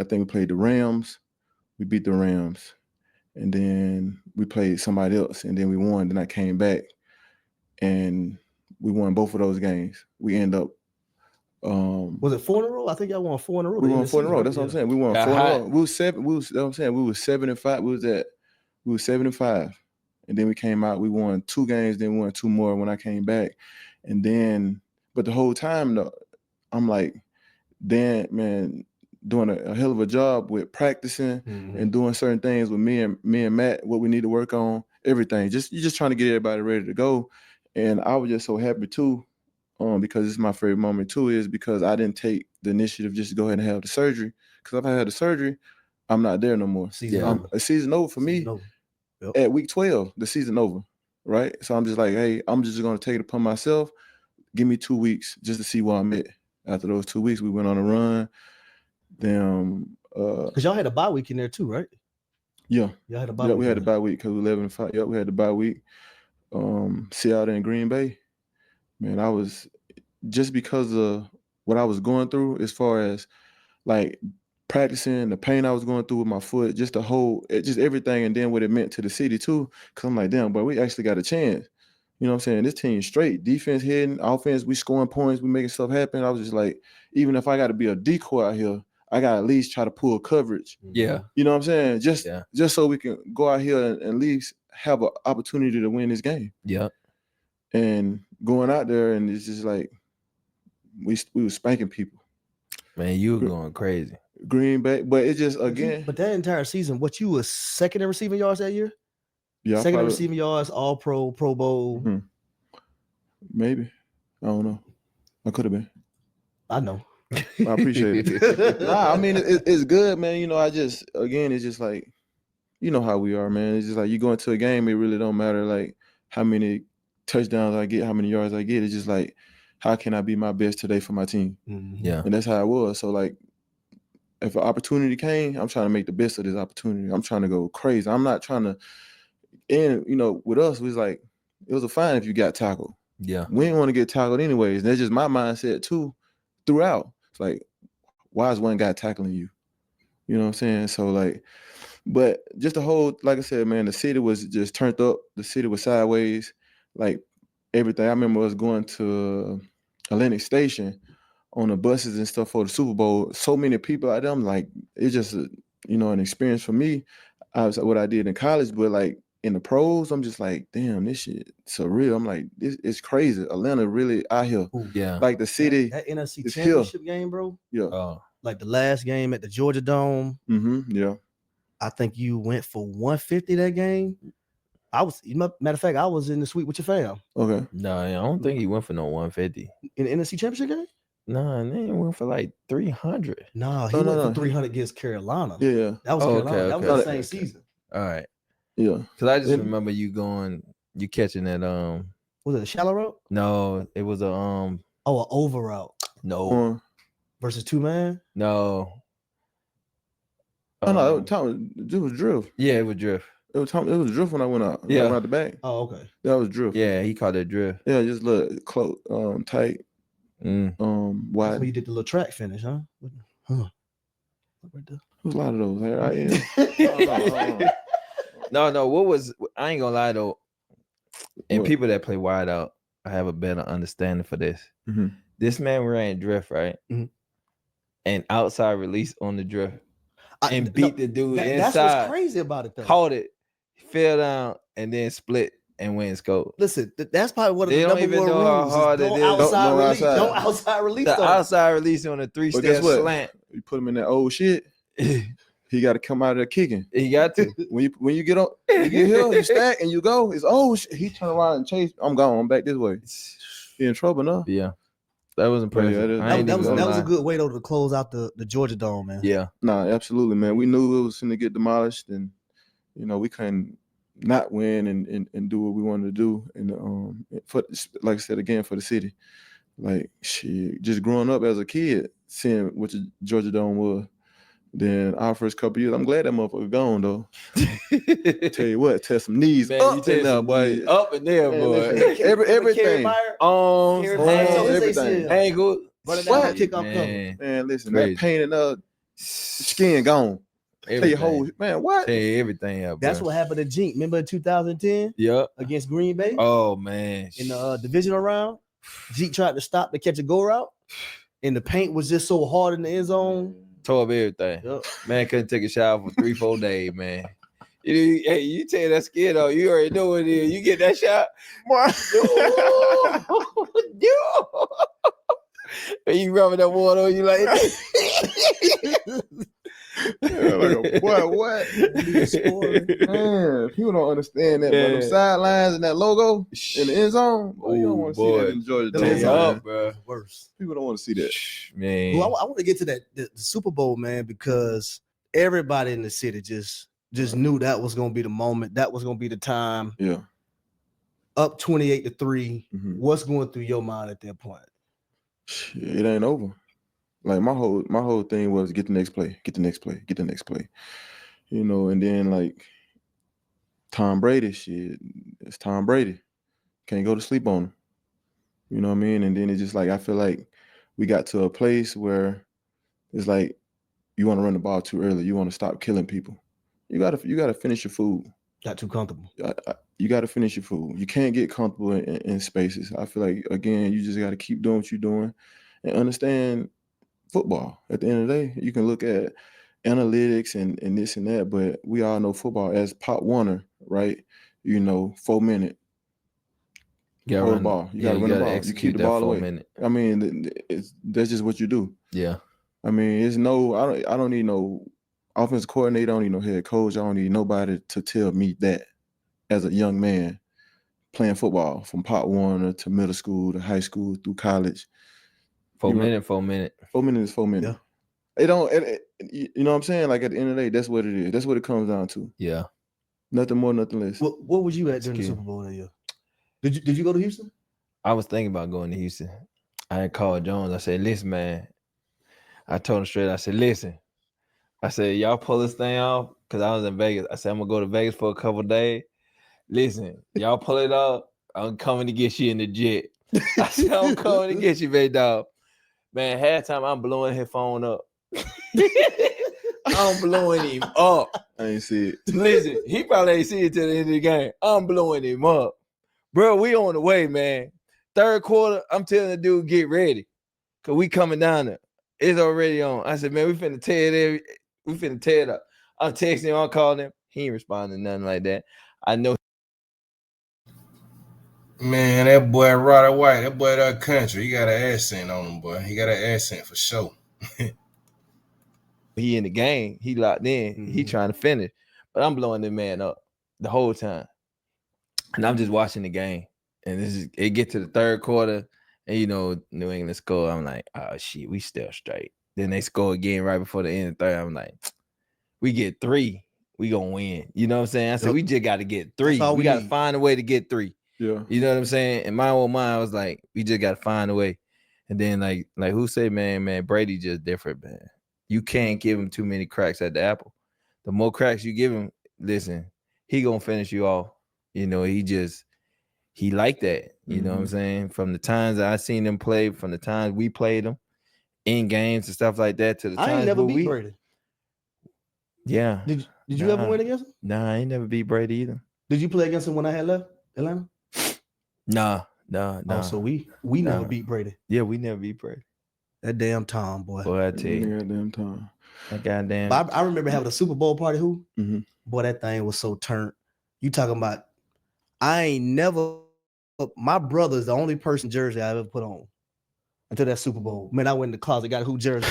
we played the Rams. We beat the Rams. And then we played somebody else. And then we won. Then I came back and we won both of those games. We end up Was it 4 in a row? I think y'all won 4 in a row. we won 4 in a row. That's what I'm saying. We won 4 in a row. We was 7. We was 7-5. We was 7-5. And then we came out, we won 2 games, then we won 2 more when I came back. And then, but the whole time though, I'm like, Dan, man, doing a hell of a job with practicing and doing certain things with me and Matt, what we need to work on, everything. You're just trying to get everybody ready to go. And I was just so happy too, because it's my favorite moment too, is because I didn't take the initiative just to go ahead and have the surgery. Because if I had the surgery, I'm not there no more. A season over for me. Yep. At week 12, the season over, right? So I'm just like, hey, I'm just going to take it upon myself. Give me 2 weeks just to see where I'm at. After those 2 weeks, we went on a run. Then, because y'all had a bye week in there too, right? Yeah, y'all had a bye. Yeah, we had a bye week because we 11-5. Yeah, we had the bye week. Seattle and Green Bay. Man, I was just because of what I was going through as far as like practicing, the pain I was going through with my foot, just everything, and then what it meant to the city too. Because I'm like, damn, but we actually got a chance. You know what I'm saying? This team straight. Defense hitting, offense, we scoring points, we making stuff happen. I was just like, even if I got to be a decoy out here, I got to at least try to pull coverage. Yeah. You know what I'm saying? Just so we can go out here and at least have an opportunity to win this game. Yeah. And going out there, and it's just like, we were spanking people. Man, you were going crazy. Green Bay, but it just again. But that entire season, what you was second in receiving yards that year? Yeah, second in receiving yards, All Pro, Pro Bowl. Mm-hmm. Maybe, I don't know. I could have been. I know. I appreciate it. Nah, I mean it's good, man. You know, it's just like, you know how we are, man. It's just like you go into a game, it really don't matter like how many touchdowns I get, how many yards I get. It's just like, how can I be my best today for my team? Yeah, and that's how it was. So like, if an opportunity came, I'm trying to make the best of this opportunity. I'm trying to go crazy. I'm not trying to. And you know, with us, it was like, it was a fine if you got tackled. Yeah, we didn't want to get tackled anyways. And that's just my mindset too. Throughout, it's like, why is one guy tackling you? You know what I'm saying? So like, but just the whole, like I said, man, the city was just turned up. The city was sideways, like everything. I remember us going to Atlantic Station on the buses and stuff for the Super Bowl. So many people out there. I'm like, it's just an experience for me. I was what I did in college, but like in the pros, I'm just like, damn, this shit surreal. I'm like, this is crazy. Atlanta really out here. Yeah, like the city. That NFC Championship game, bro. Yeah. Like the last game at the Georgia Dome. Yeah. I think you went for 150 that game. Matter of fact, I was in the suite with your fam. Okay. No, I don't think he went for no 150 in the NFC Championship game. No, and then he went for like 300. No, he went for 300 against Carolina. Yeah, that was Carolina. Okay. That was the same season. All right. Yeah, because I just remember you catching that. Was it a shallow route? No, it was a an over route. No, versus 2-man. No. No, it was drift. Yeah, it was drift. It was drift when I went out. Yeah, I went out the back. Oh, okay. That was drift. Yeah, he called it drift. Yeah, just look close, tight. Wide. That's when you did the little track finish, huh? Right there. There's a lot of those. No. What was? I ain't gonna lie though. And people that play wide out, I have a better understanding for this. Mm-hmm. This man ran drift, right? Mm-hmm. And outside release on the drift. And beat the dude inside. That's what's crazy about it, though. Caught it, fell down, and then split and went and scored. Listen, that's probably one of the number one rules. Don't outside release. The outside release on a 3-step slant. You put him in that old shit. He got to come out of there kicking. He got to. When you get on, you get here, you stack, and you go. It's shit. He turn around and chase. I'm gone. I'm back this way. He in trouble now. Yeah. That was impressive. Yeah, that was a good way though to close out the Georgia Dome, man. Yeah. Nah, absolutely, man. We knew it was going to get demolished, and we couldn't not win and do what we wanted to do. And for like I said again, for the city. Like shit, just growing up as a kid, seeing what the Georgia Dome was. Then our first couple years, I'm glad that motherfucker gone though. Tell you what, test some knees Man, up in there, boy. Up in there, Man, boy. listen, everything. Arms, Carry Meyer tore his hands, ACL. ankle. Running down What? the kickoff cover. Man, Man, listen, Crazy. that pain in the skin gone. Tell your whole man what? Tell you everything up, That's bro. what happened to Jink. Remember in 2010 Yep. against Green Bay Oh man. in the divisional round? Jink tried to stop to catch a go route, and the paint was just so hard in the end zone. Tore up everything. Yep. Man couldn't take a shower for 3-4 days, man. You tear that skin off. You already know what it is. You get that shot. Yo. And you rubbing that water on you like Yeah, like a boy, what? Man, people don't understand that, but them sidelines and that logo in the end zone, boy, you don't want to see that in Georgia Dome, man. bro. Worse. People don't want to see that. Man. Well, I want to get to that the Super Bowl, man, because everybody in the city just knew that was gonna be the moment. That was gonna be the time. Yeah. Up 28-3. Mhm. What's going through your mind at that point? Shit, it ain't over. Like my whole thing was get the next play, get the next play, get the next play. You know, and then like Tom Brady, shit, it's Tom Brady. Can't go to sleep on him. You know what I mean? And then it's just like I feel like we got to a place where it's like you want to run the ball too early. You want to stop killing people. You gotta finish your food. Got too comfortable. You got to finish your food. You can't get comfortable in spaces. I feel like, again, you just got to keep doing what you're doing and understand football. At the end of the day, you can look at analytics and this and that, but we all know football as Pop Warner, right? You know, 4 minute. Hold the ball. You got to run the ball. You keep the ball away. I mean, that's just what you do. Yeah. I mean, I don't need no offensive coordinator. I don't need no head coach. I don't need nobody to tell me that. As a young man playing football from Pop Warner to middle school to high school through college. 4 minute. 4 minutes is 4 minutes. Yeah. You know what I'm saying? Like at the end of the day, that's what it is. That's what it comes down to. Yeah. Nothing more, nothing less. What was you at during the Super Bowl that year? Did you go to Houston? I was thinking about going to Houston. I had called Jones. I said, listen, man. I told him straight. I said, listen. I said, y'all pull this thing off because I was in Vegas. I said, I'm going to go to Vegas for a couple of days. Listen, y'all pull it off. I'm coming to get you in the jet. I said, I'm coming to get you, big dog. Man, halftime, I'm blowing his phone up. I'm blowing him up. I ain't see it. Listen, he probably ain't see it till the end of the game. I'm blowing him up. Bro, we on the way, man. Third quarter, I'm telling the dude, get ready. Because we coming down there. It's already on. I said, man, we finna tear it up. I'm texting him, I'm calling him. He ain't responding to nothing like that. I know. Man, that boy Roddy White, that boy that country, he got an accent on him, boy. He got an accent for sure. He in the game. He locked in. Mm-hmm. He trying to finish. But I'm blowing the man up the whole time. And I'm just watching the game. And it get to the third quarter. And, you know, New England score. I'm like, oh, shit, we still straight. Then they score again right before the end of the third. I'm like, we get 3. We going to win. You know what I'm saying? I said, we just got to get 3. We got to find a way to get 3. Yeah. You know what I'm saying? In my old mind, I was like, we just got to find a way. And then, like who say, man, Brady just different, man. You can't give him too many cracks at the apple. The more cracks you give him, listen, he going to finish you off. You know, he like that. You know what I'm saying? From the times I seen him play, from the times we played him in games and stuff like that, to the times I ain't never beat Brady. Yeah. Did you ever win against him? Nah, I ain't never beat Brady either. Did you play against him when I had left Atlanta? Nah. Oh, so we never beat Brady. Yeah, we never beat Brady. That damn Tom, boy. Boy, I tell you. That damn Tom. That goddamn. But I remember having a Super Bowl party. Mm-hmm. Boy, that thing was so turned. You talking about? I ain't never. My brother's the only person jersey I ever put on until that Super Bowl. Man, I went in the closet, got who jersey.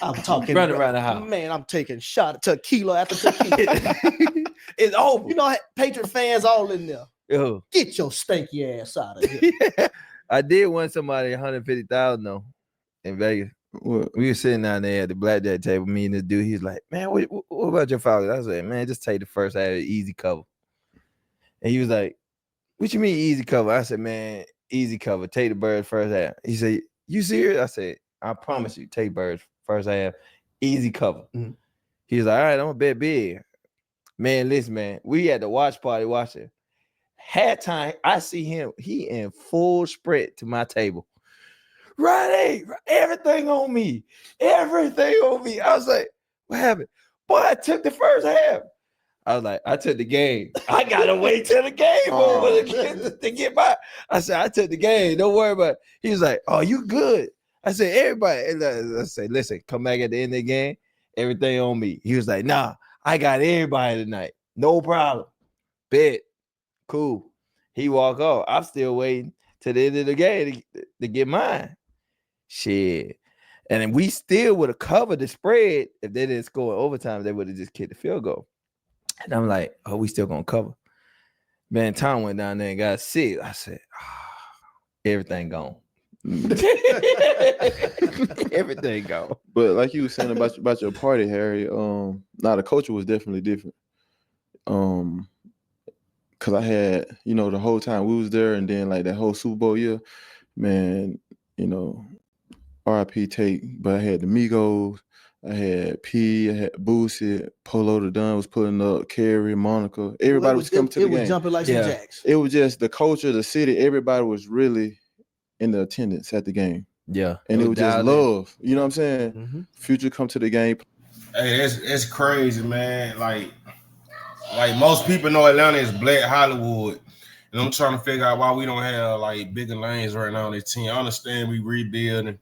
I'm talking running around the house. Man, I'm taking shot tequila after tequila. It's over. You know, Patriot fans all in there. Yo. Get your stanky ass out of here. I did win somebody $150,000 though in Vegas. What? We were sitting down there at the blackjack table, me and this dude. He's like, man, what about your father? I was like, man, just take the first half of easy cover. And he was like, what you mean easy cover? I said, man, easy cover. Take the Birds first half. He said, you serious? I said, I promise you, take Birds first half. Easy cover. Mm-hmm. He was like, all right, I'm gonna bet big. Man, listen, man. We at the watch party watching. Halftime, I see him. He in full sprint to my table. Ronnie, everything on me. Everything on me. I was like, what happened? Boy, I took the first half. I was like, I took the game. I gotta wait till the game over to get by. I said, I took the game. Don't worry about it. He was like, oh, you good. I said, everybody. I said, listen, come back at the end of the game. Everything on me. He was like, nah, I got everybody tonight. No problem. Bet. Cool. He walk off. I'm still waiting to the end of the game to get mine. Shit. And then we still would have covered the spread if they didn't score in overtime. They would have just kicked the field goal. And I'm like, oh, we still gonna cover. Man, Tom went down there and got sick. I said, everything gone. Everything gone. But like you were saying about your party, Harry, the culture was definitely different. Cause I had, the whole time we was there, and then like that whole Super Bowl year, man, RIP Tate, but I had the Migos, I had P, I had Boosie, Polo the Don was pulling up, Carrie, Monica, everybody was coming to the game. It was jumping like some jacks. It was just the culture of the city. Everybody was really in the attendance at the game. Yeah. And it was just love. You know what I'm saying? Mm-hmm. Future come to the game. Hey, it's crazy, man. Like most people know Atlanta is Black Hollywood. And I'm trying to figure out why we don't have like bigger lanes right now on this team. I understand we rebuilding,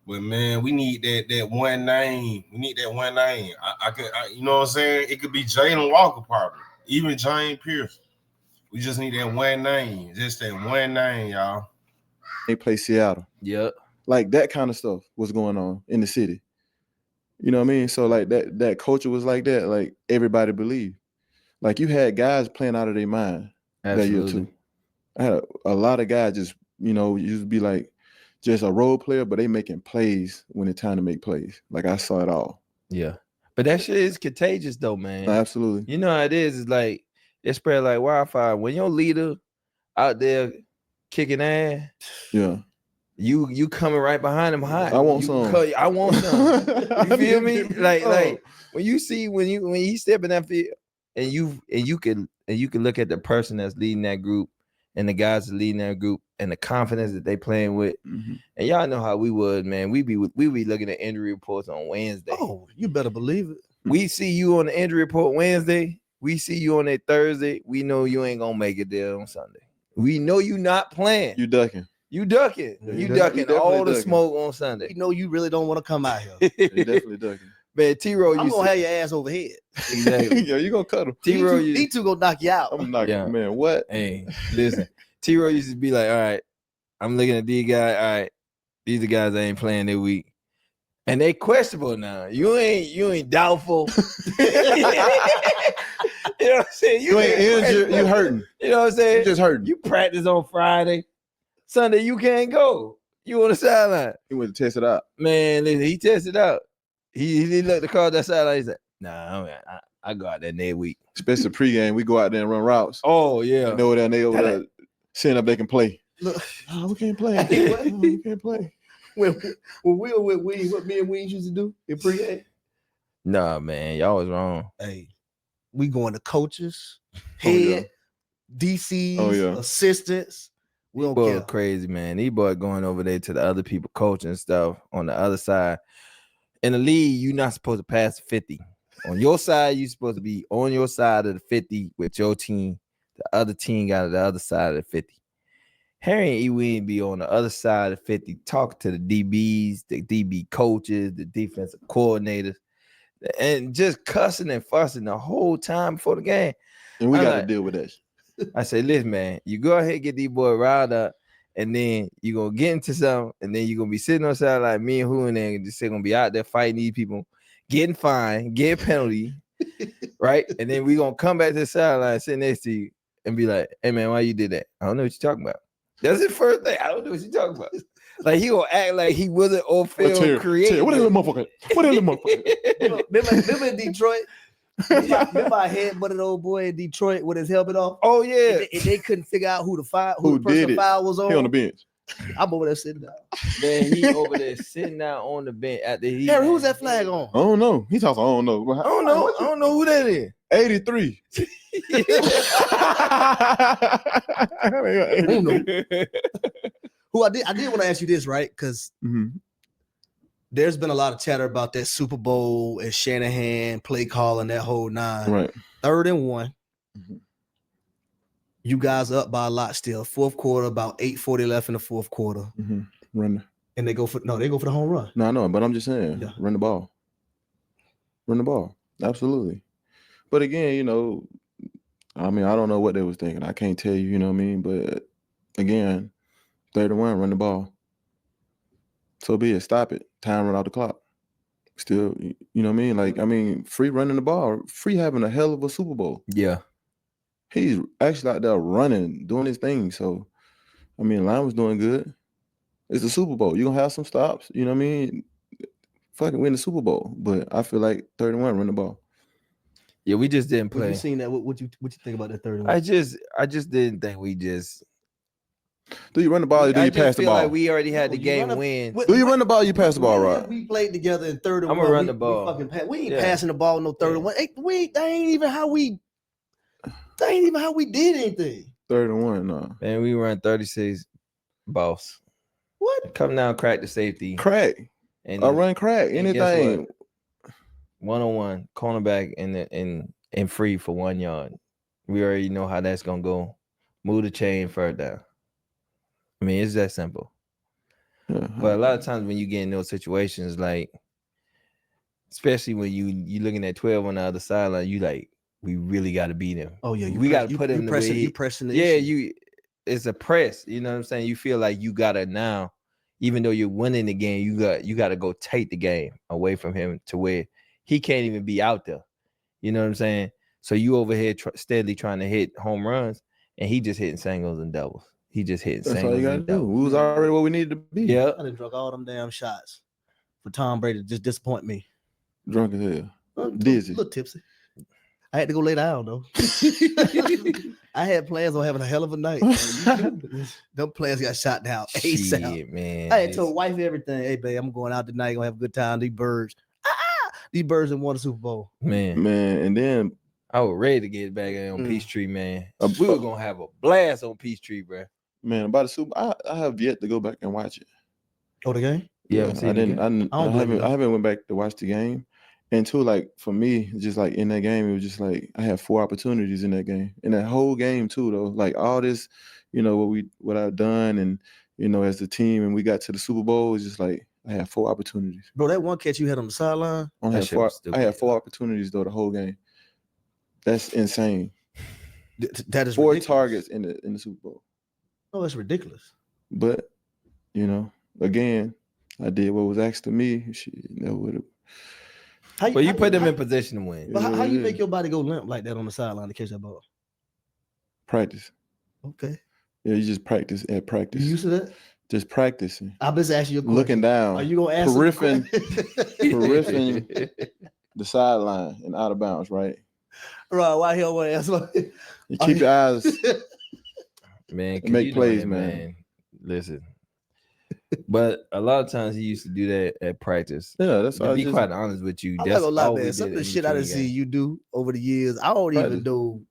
but man, we need that one name. We need that one name. I you know what I'm saying? It could be Jalen Walker probably, even James Pierce. We just need that one name. Just that one name, y'all. They play Seattle. Yep. Like that kind of stuff was going on in the city. You know what I mean? So like that culture was like that. Like everybody believed. Like you had guys playing out of their mind. Absolutely. That year too. I had a lot of guys just, used to be like just a role player, but they making plays when it's time to make plays. Like I saw it all. Yeah. But that shit is contagious though, man. Absolutely. You know how it is. It's like it spread like wildfire. When your leader out there kicking ass, yeah, you coming right behind him hot. I want some. I want some. You feel me? Like when you see when he step in that field and you can look at the person that's leading that group and the guys that leading that group and the confidence that they playing with. Mm-hmm. And y'all know how we would, man. We be looking at injury reports on Wednesday. Oh, you better believe it. We see you on the injury report Wednesday. We see you on that Thursday. We know you ain't gonna make it there on Sunday. We know you not playing. You ducking. You ducking. You ducking all the smoke on Sunday. We know you really don't want to come out here. You definitely ducking. Man, T-Row, I'm gonna have your ass overhead. Exactly. Yeah, you gonna cut him. T-Row, these two gonna knock you out. I'm knocking, man. What? Hey, listen. T-Row used to be like, all right, I'm looking at these guys. All right, these are guys that ain't playing this week. And they questionable now. You ain't doubtful. You know what I'm saying? You ain't injured. You hurting. You know what I'm saying? You just hurting. You practice on Friday. Sunday, you can't go. You on the sideline. He went to test it out. Man, listen, he tested out. He looked the car that sideline. He said, nah, I go out there next week. Especially pregame, we go out there and run routes. Oh, yeah. You know that they over there seeing if they can play. Look, we can't play. We can't play. When we were with Weed, what me and Weed used to do in pregame? Nah, man, y'all was wrong. Hey, we going to coaches, head, DCs, assistants. We don't care. Crazy, man. These boys going over there to the other people coaching stuff on the other side. In the league, you're not supposed to pass 50. On your side, you're supposed to be on your side of the 50 with your team. The other team got the other side of the 50. Harry and Ewing be on the other side of 50, talking to the DBs, the DB coaches, the defensive coordinators, and just cussing and fussing the whole time before the game. And we got to deal with that. I say, listen, man, you go ahead and get these boys riled up, and then you're going to get into something, and then you're going to be sitting on the side like me and who and then just going to be out there fighting these people, getting fined, getting penalty, right? And then we're going to come back to the sideline, sit next to you, and be like, hey, man, why you did that? I don't know what you're talking about. That's his first thing. I don't know what you're talking about. Like, he gonna act like he wasn't on field creative. What is the motherfucker? Remember in Detroit Remember I headbutted old boy in Detroit with his helmet off? Oh yeah, And they couldn't figure out who the Who person did the it? foul was on. He on the bench. I'm over there sitting down. man, he over there sitting down on the bench after he. Harry, who's that flag on? I don't know. He talks. I don't know. I don't know who that is. 83. Who I did want to ask you this, right? Because there's been a lot of chatter about that Super Bowl and Shanahan play calling that whole nine. Right. 3rd and 1. You guys up by a lot still. Fourth quarter, about 8:40 left in the fourth quarter. Run. And they go for the home run. No, I know, but I'm just saying, run the ball. Run the ball. Absolutely. But again, you know, I mean, I don't know what they was thinking. I can't tell you, you know what I mean? But again, 3rd and 1, run the ball. So be it. Stop it. Time run out the clock. Still, you know what I mean? Like, I mean, Free running the ball. Free having a hell of a Super Bowl. Yeah. He's actually out there running, doing his thing. So, I mean, line was doing good. It's the Super Bowl. You're going to have some stops. You know what I mean? Fucking win the Super Bowl. But I feel like 3rd and 1, run the ball. Yeah, we just didn't When play. you seen that, what you think about that 3rd and 1? I just didn't think we just. Do you run the ball or do you pass the ball? Like we already had the game win. Do you run the ball or you pass the ball, Rod? We played together in 3rd and 1. I'm gonna run the ball. We ain't passing the ball no 3rd and 1. That ain't even how we did anything. 3rd and 1, no. Man, we run 36, boss. What? Come down, crack the safety. Crack. And I run crack. Anything. 1-on-1, cornerback and free for 1 yard. We already know how that's gonna go. Move the chain further down. I mean, it's that simple. Yeah. But a lot of times when you get in those situations, like, especially when you looking at 12 on the other sideline, you like, we really got to beat him. Oh yeah, we got to put him. You pressing the issue. It's a press. You know what I'm saying? You feel like you gotta now, even though you're winning the game, you got to go take the game away from him to where he can't even be out there. You know what I'm saying? So you over here steadily trying to hit home runs, and he just hitting singles and doubles. He just hitting That's singles all you got to and do. doubles. We was already where we needed to be. Yeah. I done drunk all them damn shots for Tom Brady to just disappoint me. Drunk as hell. Dizzy. A little tipsy. I had to go lay down though. I had plans on having a hell of a night. Them plans got shot down ASAP. Shit, man. I had told wife everything. Hey, babe, I'm going out tonight. Gonna have a good time. These birds didn't won the Super Bowl. Man, and then I was ready to get back on Peachtree, man. We were gonna have a blast on Peachtree, bro. Man, about the Super, I have yet to go back and watch it. Oh, the game? Yeah, I haven't went back to watch the game. And two, like for me, just like in that game, it was just like I had 4 opportunities in that game. In that whole game too, though. Like all this, you know, what I've done and you know, as a team and we got to the Super Bowl, it's just like I had 4 opportunities. Bro, that one catch you had on the sideline. I had 4 opportunities though the whole game. That's insane. That is 4 ridiculous. targets in the Super Bowl. Oh, that's ridiculous. But you know, again, I did what was asked of me. Shit, that would have. But you put them in position to win. But how you make your body go limp like that on the sideline to catch that ball? Practice. Okay. Yeah, you just practice at practice. You used to that? Just practicing. I'm just asking you a question. Looking down. Are you gonna ask Periffing the sideline and out of bounds, right? Right, why he don't want to answer? You keep your eyes. Man, make plays, man. Listen. But a lot of times he used to do that at practice. Yeah, that's to be quite honest with you. I'm not gonna lie, man. Some of the shit I done see you do over the years, I don't even know.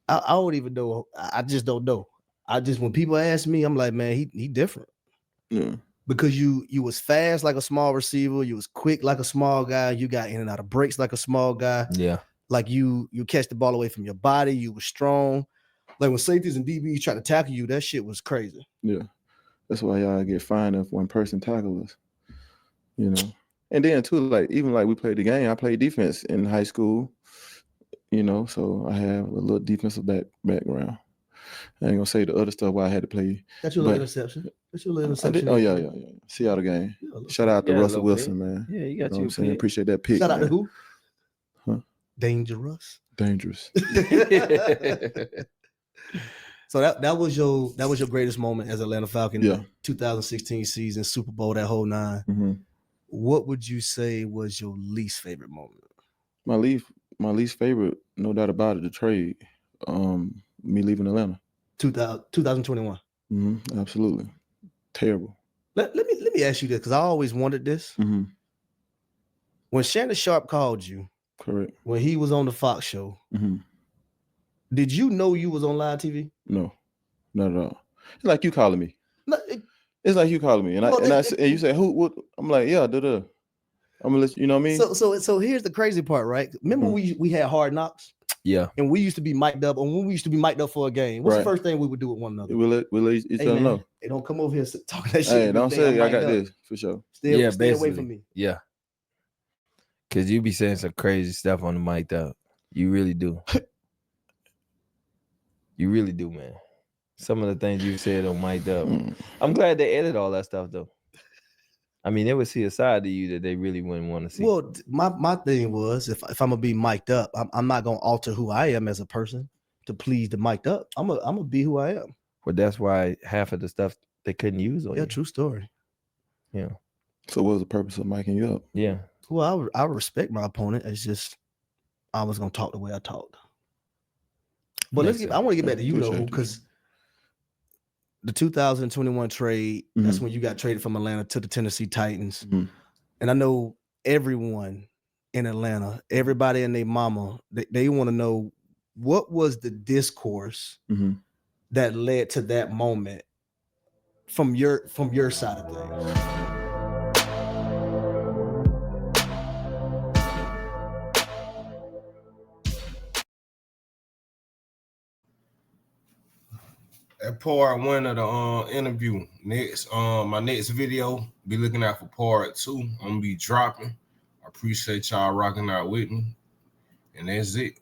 I don't even know. I just don't know. When people ask me, I'm like, man, he different. Yeah. Because you was fast like a small receiver, you was quick like a small guy, you got in and out of breaks like a small guy. Yeah. Like you catch the ball away from your body, you was strong. Like when safeties and DBs try to tackle you, that shit was crazy. Yeah. That's why y'all get fined if one person tackles us. You know. And then too, like even like we played the game, I played defense in high school, you know, so I have a little defensive background. I ain't gonna say the other stuff why I had to play. That's your little interception. Oh yeah. Seattle game. Shout out to Russell Wilson, man. Yeah, you got you know what I'm saying? Appreciate that pick. Shout out to who? Huh? Dangerous. So that was your greatest moment as Atlanta Falcon. Yeah. 2016 season, Super Bowl, that whole 9. Mm-hmm. What would you say was your least favorite moment? My least My least favorite, no doubt about it, the trade. Me leaving Atlanta. 2021. Absolutely. Terrible. Let me ask you this, because I always wondered this. When Shannon Sharp called you, Correct. when he was on the Fox show, did you know you was on live TV? No, not at all. It's like you calling me. No, it's like you calling me, and you say who? What? I'm like, yeah, I'm gonna let you know what I mean. So here's the crazy part, right? Remember we had Hard Knocks. Yeah. And we used to be mic'd up, and when we used to be mic'd up for a game, what's the first thing we would do with one another? We'll let each other know. Hey, don't come over here talking that shit. Hey, don't say I got this for sure. Stay away from me. Yeah. Cause you be saying some crazy stuff on the mic up. You really do. You really do, man. Some of the things you said on mic up. I'm glad they edit all that stuff though. I mean, they would see a side to you that they really wouldn't want to see. Well, my thing was, if I'm gonna be mic'd up, I'm not gonna alter who I am as a person to please the mic'd up. I'm gonna be who I am. Well, that's why half of the stuff they couldn't use on you. Yeah, true story. Yeah. So what was the purpose of micing you up? Yeah. Well, I respect my opponent. It's just I was gonna talk the way I talked. But I want to get back to you though, because the 2021 trade, that's when you got traded from Atlanta to the Tennessee Titans. And I know everyone in Atlanta, everybody and their mama, they want to know what was the discourse that led to that moment from your side of things. That part one of the interview. Next, my next video, be looking out for part 2. I'm gonna be dropping. I appreciate y'all rocking out with me. And that's it.